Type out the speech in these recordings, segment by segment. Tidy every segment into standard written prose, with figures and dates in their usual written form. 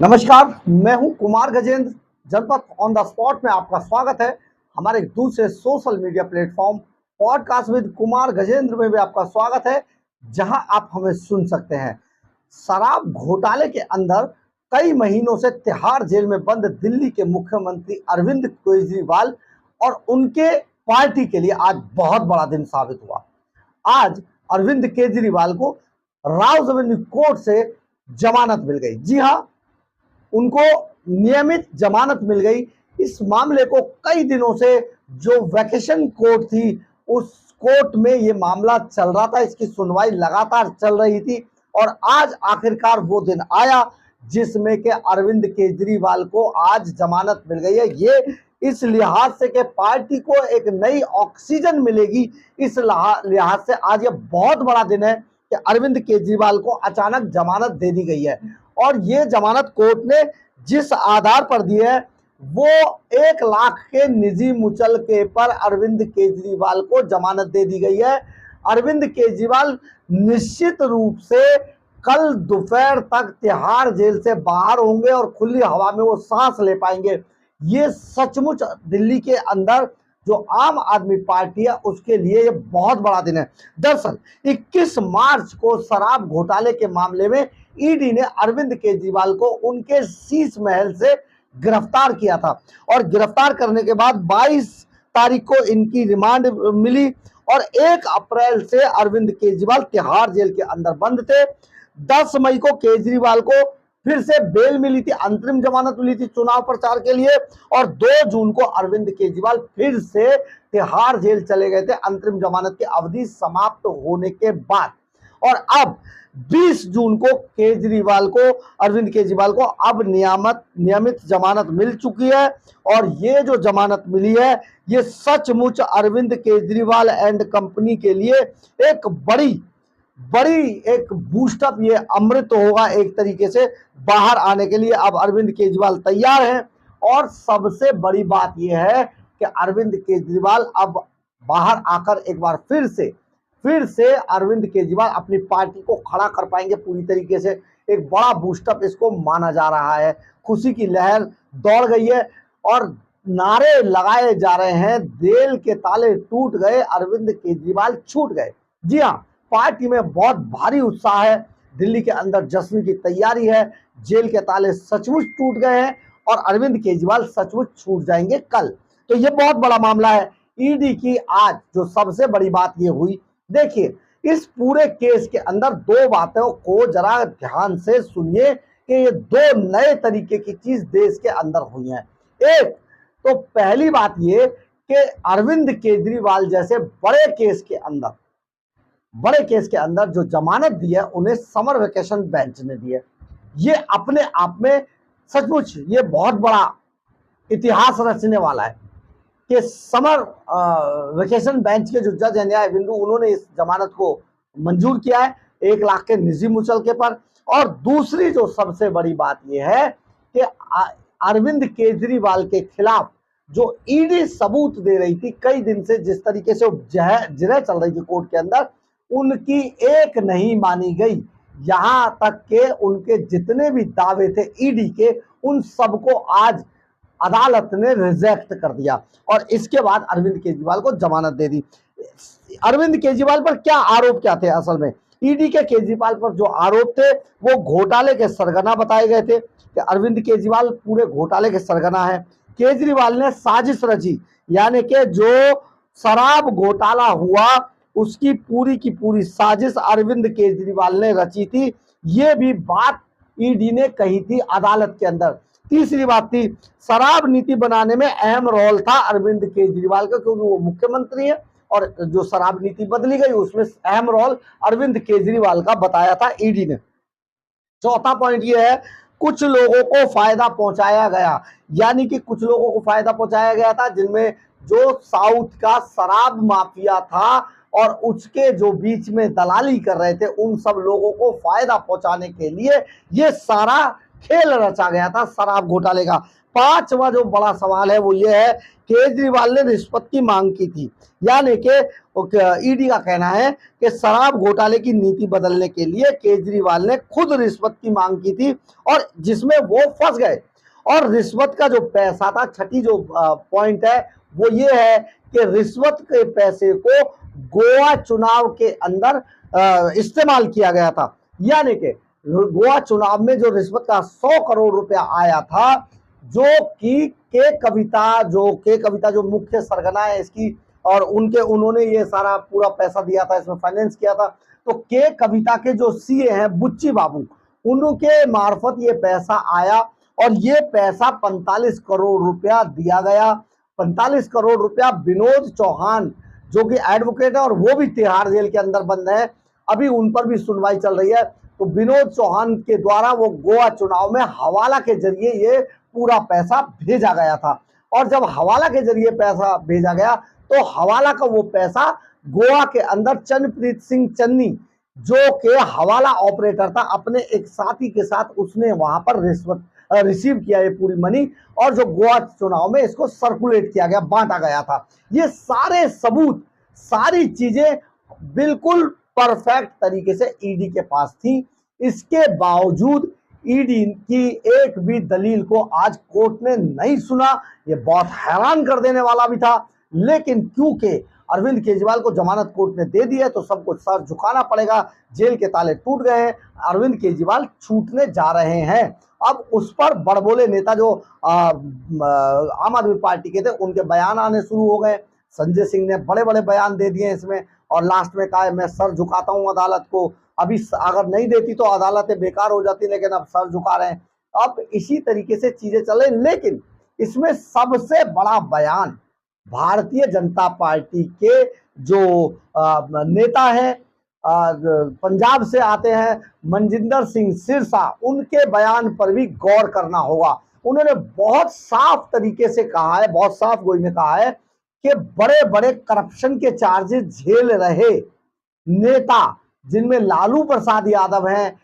नमस्कार, मैं हूं कुमार गजेंद्र। जनपद ऑन द स्पॉट में आपका स्वागत है। हमारे एक दूसरे social media platform podcast with Kumar Gajendra में भी आपका स्वागत है, जहां आप हमें सुन सकते हैं। शराब घोटाले के अंदर कई महीनों से तिहाड़ जेल में बंद दिल्ली के मुख्यमंत्री अरविंद केजरीवाल और उनके पार्टी के लिए आज बहुत बड़ा दिन साबित हुआ। आज अरविंद केजरीवाल को राउज एवेन्यू कोर्ट से जमानत मिल गई। जी हाँ, उनको नियमित जमानत मिल गई। इस मामले को कई दिनों से जो वैकेशन कोर्ट थी, उस कोर्ट में ये मामला चल रहा था, इसकी सुनवाई लगातार चल रही थी और आज आखिरकार वो दिन आया जिसमें कि अरविंद केजरीवाल को आज जमानत मिल गई है। ये इस लिहाज से कि पार्टी को एक नई ऑक्सीजन मिलेगी, इस लिहाज से आज ये बहुत बड़ा दिन है कि अरविंद केजरीवाल को अचानक जमानत दे दी गई है। और ये जमानत कोर्ट ने जिस आधार पर दी है वो 1 लाख के निजी मुचलके पर अरविंद केजरीवाल को जमानत दे दी गई है। अरविंद केजरीवाल निश्चित रूप से कल दोपहर तक तिहाड़ जेल से बाहर होंगे और खुली हवा में वो सांस ले पाएंगे। ये सचमुच दिल्ली के अंदर जो आम आदमी पार्टी है उसके लिए ये बहुत बड़ा दिन है। दरअसल 21 मार्च को शराब घोटाले के मामले में ईडी ने अरविंद केजरीवाल को उनके शीश महल से गिरफ्तार किया था और गिरफ्तार करने के बाद 22 तारीख को इनकी रिमांड मिली और 1 अप्रैल से अरविंद केजरीवाल तिहाड़ जेल के अंदर बंद थे। 10 मई को केजरीवाल को फिर से बेल मिली थी, अंतरिम जमानत मिली थी चुनाव प्रचार के लिए और 2 जून को अरविंद केजरीवाल फिर से तिहाड़ जेल चले गए थे अंतरिम जमानत की अवधि समाप्त होने के बाद। और अब 20 जून को अरविंद केजरीवाल को अब नियमित जमानत मिल चुकी है और ये जो जमानत मिली है ये सचमुच अरविंद केजरीवाल एंड कंपनी के लिए एक बड़ी एक बूस्टअप, ये अमृत होगा एक तरीके से बाहर आने के लिए। अब अरविंद केजरीवाल तैयार हैं और सबसे बड़ी बात यह है कि अरविंद केजरीवाल अब बाहर आकर एक बार फिर से अरविंद केजरीवाल अपनी पार्टी को खड़ा कर पाएंगे पूरी तरीके से। एक बड़ा बूस्टअप इसको माना जा रहा है। खुशी की लहर दौड़ गई है और नारे लगाए जा रहे हैं, जेल के ताले टूट गए, अरविंद केजरीवाल छूट गए। जी हाँ, पार्टी में बहुत भारी उत्साह है। दिल्ली के अंदर जश्न की तैयारी है। जेल के ताले सचमुच टूट गए हैं और अरविंद केजरीवाल सचमुच छूट जाएंगे कल। तो ये बहुत बड़ा मामला है। ईडी की आज जो सबसे बड़ी बात ये हुई, देखिए इस पूरे केस के अंदर 2 बातों को जरा ध्यान से सुनिए कि ये 2 नए तरीके की चीज देश के अंदर हुई है। एक तो पहली बात ये कि अरविंद केजरीवाल जैसे बड़े केस के अंदर जो जमानत दी है उन्हें समर वेकेशन बेंच ने दी है। ये अपने आप में सचमुच ये बहुत बड़ा इतिहास रचने वाला है कि समर वेकेशन बेंच के जो जज है न्याय बिंदु, उन्होंने इस जमानत को मंजूर किया है 1 लाख के निजी मुचलके पर। और दूसरी जो सबसे बड़ी बात यह है कि अरविंद केजरीवाल के खिलाफ जो ईडी सबूत दे रही थी कई दिन से, जिस तरीके से जिरह चल रही थी कोर्ट के अंदर, उनकी एक नहीं मानी गई। यहां तक के उनके जितने भी दावे थे ईडी के, उन सबको आज अदालत ने रिजेक्ट कर दिया और इसके बाद अरविंद केजरीवाल को जमानत दे दी। अरविंद केजरीवाल पर क्या आरोप क्या थे? असल में ईडी के केजरीवाल पर जो आरोप थे वो घोटाले के सरगना बताए गए थे कि अरविंद केजरीवाल पूरे घोटाले के सरगना है। केजरीवाल ने साजिश रची, यानी कि जो शराब घोटाला हुआ उसकी पूरी की पूरी साजिश अरविंद केजरीवाल ने रची थी। ये भी बात ईडी ने कही थी अदालत के अंदर। तीसरी बात थी, शराब नीति बनाने में अहम रोल था अरविंद केजरीवाल का, क्योंकि वो मुख्यमंत्री है और जो शराब नीति बदली गई उसमें अहम रोल अरविंद केजरीवाल का बताया था ईडी ने। चौथा पॉइंट ये है, कुछ लोगों को फायदा पहुंचाया गया, यानी कि कुछ लोगों को फायदा पहुंचाया गया था जिनमें जो साउथ का शराब माफिया था और उसके जो बीच में दलाली कर रहे थे, उन सब लोगों को फायदा पहुंचाने के लिए ये सारा खेल रचा गया था शराब घोटाले का। पांचवा जो बड़ा सवाल है वो ये है, केजरीवाल ने रिश्वत की मांग की थी, यानी कि ईडी का कहना है कि शराब घोटाले की नीति बदलने के लिए केजरीवाल ने खुद रिश्वत की मांग की थी और जिसमें वो फंस गए। और रिश्वत का जो पैसा था, छठी जो पॉइंट है वो ये है कि रिश्वत के पैसे को गोवा चुनाव के अंदर इस्तेमाल किया गया था, यानी कि गोवा चुनाव में जो रिश्वत का 100 करोड़ रुपया आया था, जो कि के कविता जो मुख्य सरगना है इसकी, और उन्होंने ये सारा पूरा पैसा दिया था, इसमें फाइनेंस किया था। तो के कविता के जो सीए हैं बुच्ची बाबू, उनके मार्फत ये पैसा आया और ये पैसा 45 करोड़ रुपया दिया गया। 45 करोड़ रुपया विनोद चौहान जो कि एडवोकेट है और वो भी तिहाड़ जेल के अंदर बंद है, अभी उन पर भी सुनवाई चल रही है। तो विनोद चौहान के द्वारा वो गोवा चुनाव में हवाला के जरिए ये पूरा पैसा भेजा गया था, और जब हवाला के जरिए पैसा भेजा गया तो हवाला का वो पैसा गोवा के अंदर चंद्रप्रीत सिंह चन्नी जो कि हवाला ऑपरेटर था, अपने एक साथी के साथ उसने वहां पर रिश्वत रिसीव किया ये पूरी मनी, और जो गोवा चुनाव में इसको सर्कुलेट किया गया, बांटा गया था। ये सारे सबूत, सारी चीजें बिल्कुल परफेक्ट तरीके से ईडी के पास थी। इसके बावजूद ईडी की एक भी दलील को आज कोर्ट ने नहीं सुना। ये बहुत हैरान कर देने वाला भी था, लेकिन क्योंकि अरविंद केजरीवाल को जमानत कोर्ट ने दे दी है तो सबको सर झुकाना पड़ेगा। जेल के ताले टूट गए हैं, अरविंद केजरीवाल छूटने जा रहे हैं। अब उस पर बड़बोले नेता जो आम आदमी पार्टी के थे उनके बयान आने शुरू हो गए। संजय सिंह ने बड़े बड़े बयान दे दिए इसमें, और लास्ट में कहा मैं सर झुकाता हूं अदालत को, अभी अगर नहीं देती तो अदालतें बेकार हो जाती, लेकिन अब सर झुका रहे हैं। अब इसी तरीके से चीजें चल रही, लेकिन इसमें सबसे बड़ा बयान भारतीय जनता पार्टी के जो नेता हैं, पंजाब से आते हैं मनजिंदर सिंह सिरसा, उनके बयान पर भी गौर करना होगा। उन्होंने बहुत साफ तरीके से कहा है, बहुत साफ गोई में कहा है कि बड़े बड़े करप्शन के चार्जेस झेल रहे नेता, जिनमें लालू प्रसाद यादव हैं,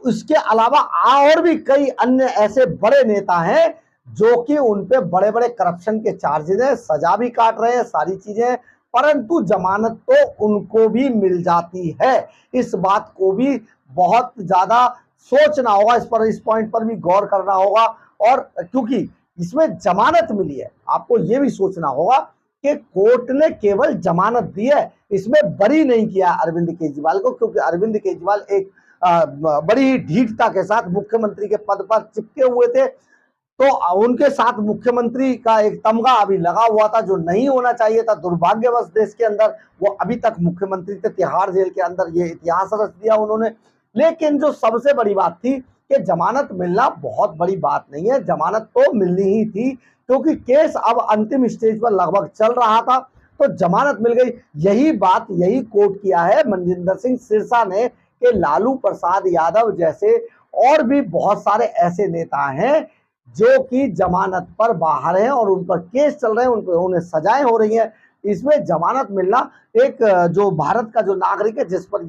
उसके अलावा और भी कई अन्य ऐसे बड़े नेता हैं जो कि उनपे बड़े बड़े करप्शन के चार्जेस हैं, सजा भी काट रहे हैं, सारी चीजें, परंतु जमानत तो उनको भी मिल जाती है। इस बात को भी बहुत ज्यादा सोचना होगा, इस पॉइंट पर भी गौर करना होगा। और क्योंकि इसमें जमानत मिली है, आपको यह भी सोचना होगा कि कोर्ट ने केवल जमानत दी है, इसमें बरी नहीं किया अरविंद केजरीवाल को, क्योंकि अरविंद केजरीवाल एक बड़ी ही ढीठता के साथ मुख्यमंत्री के पद पर चिपके हुए थे। तो उनके साथ मुख्यमंत्री का एक तमगा अभी लगा हुआ था जो नहीं होना चाहिए था। दुर्भाग्यवश देश के अंदर वो अभी तक मुख्यमंत्री थे, तिहाड़ जेल के अंदर, ये इतिहास रच दिया उन्होंने। लेकिन जो सबसे बड़ी बात थी कि जमानत मिलना बहुत बड़ी बात नहीं है, जमानत तो मिलनी ही थी, क्योंकि केस अब अंतिम स्टेज पर लगभग चल रहा था, तो जमानत मिल गई। यही बात, यही कोट किया है मनजिंदर सिंह सिरसा ने कि लालू प्रसाद यादव जैसे और भी बहुत सारे ऐसे नेता हैं जो कि जमानत पर बाहर हैं और उन पर केस चल रहे हैं, उन्हें सजाएं हो रही हैं। इसमें जमानत मिलना एक जो भारत का जो नागरिक है, जिस पर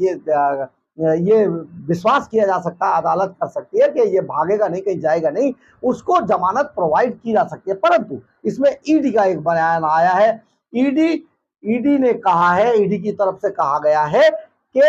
ये विश्वास किया जा सकता है, अदालत कर सकती है कि ये भागेगा नहीं, कहीं जाएगा नहीं, उसको जमानत प्रोवाइड की जा सकती है। परंतु इसमें ईडी का एक बयान आया है। ईडी ने कहा है, ईडी की तरफ से कहा गया है कि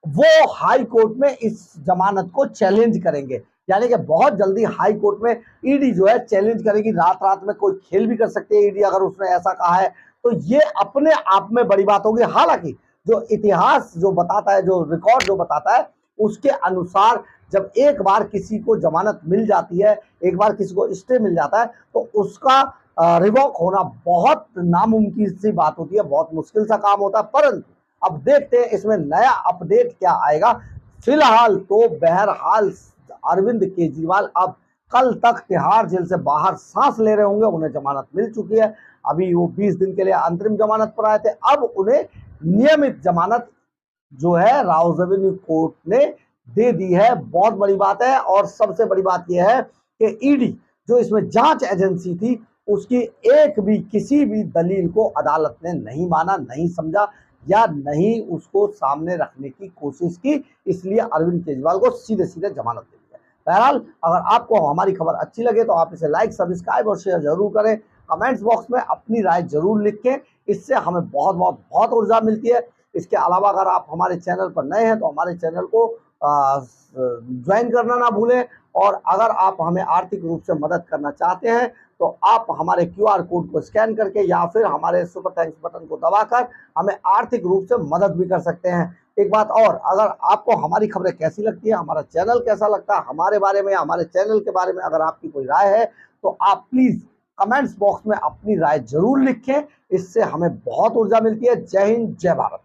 वो हाई कोर्ट में इस जमानत को चैलेंज करेंगे, यानी कि बहुत जल्दी हाई कोर्ट में ईडी जो है चैलेंज करेगी। रात रात में कोई खेल भी कर सकती है ईडी, अगर उसने ऐसा कहा है तो ये अपने आप में बड़ी बात होगी। हालांकि जो इतिहास जो बताता है, जो रिकॉर्ड जो बताता है, उसके अनुसार जब एक बार किसी को जमानत मिल जाती है, एक बार किसी को स्टे मिल जाता है, तो उसका रिवॉक होना बहुत नामुमकिन सी बात होती है, बहुत मुश्किल सा काम होता है। परंतु अब देखते हैं इसमें नया अपडेट क्या आएगा। फिलहाल तो बहरहाल अरविंद केजरीवाल अब कल तक तिहाड़ जेल से बाहर सांस ले रहे होंगे, उन्हें जमानत मिल चुकी है। अभी वो 20 दिन के लिए अंतरिम जमानत पर आए थे, अब उन्हें नियमित जमानत जो है राउज़ावेन्यू कोर्ट ने दे दी है। बहुत बड़ी बात है। और सबसे बड़ी बात यह है कि ईडी जो इसमें जांच एजेंसी थी, उसकी एक भी किसी भी दलील को अदालत ने नहीं माना, नहीं समझा या नहीं उसको सामने रखने की कोशिश की, इसलिए अरविंद केजरीवाल को सीधे सीधे जमानत दे दी है। बहरहाल अगर आपको हमारी खबर अच्छी लगे तो आप इसे लाइक, सब्सक्राइब और शेयर जरूर करें। कमेंट्स बॉक्स में अपनी राय जरूर लिखें, इससे हमें बहुत बहुत बहुत ऊर्जा मिलती है। इसके अलावा अगर आप हमारे चैनल पर नए हैं तो हमारे चैनल को ज्वाइन करना ना भूलें। और अगर आप हमें आर्थिक रूप से मदद करना चाहते हैं तो आप हमारे QR कोड को स्कैन करके या फिर हमारे सुपर थैंक्स बटन को दबाकर हमें आर्थिक रूप से मदद भी कर सकते हैं। एक बात और, अगर आपको हमारी खबरें कैसी लगती है, हमारा चैनल कैसा लगता है, हमारे बारे में, हमारे चैनल के बारे में अगर आपकी कोई राय है तो आप प्लीज कमेंट्स बॉक्स में अपनी राय जरूर लिखें, इससे हमें बहुत ऊर्जा मिलती है। जय हिंद, जय भारत।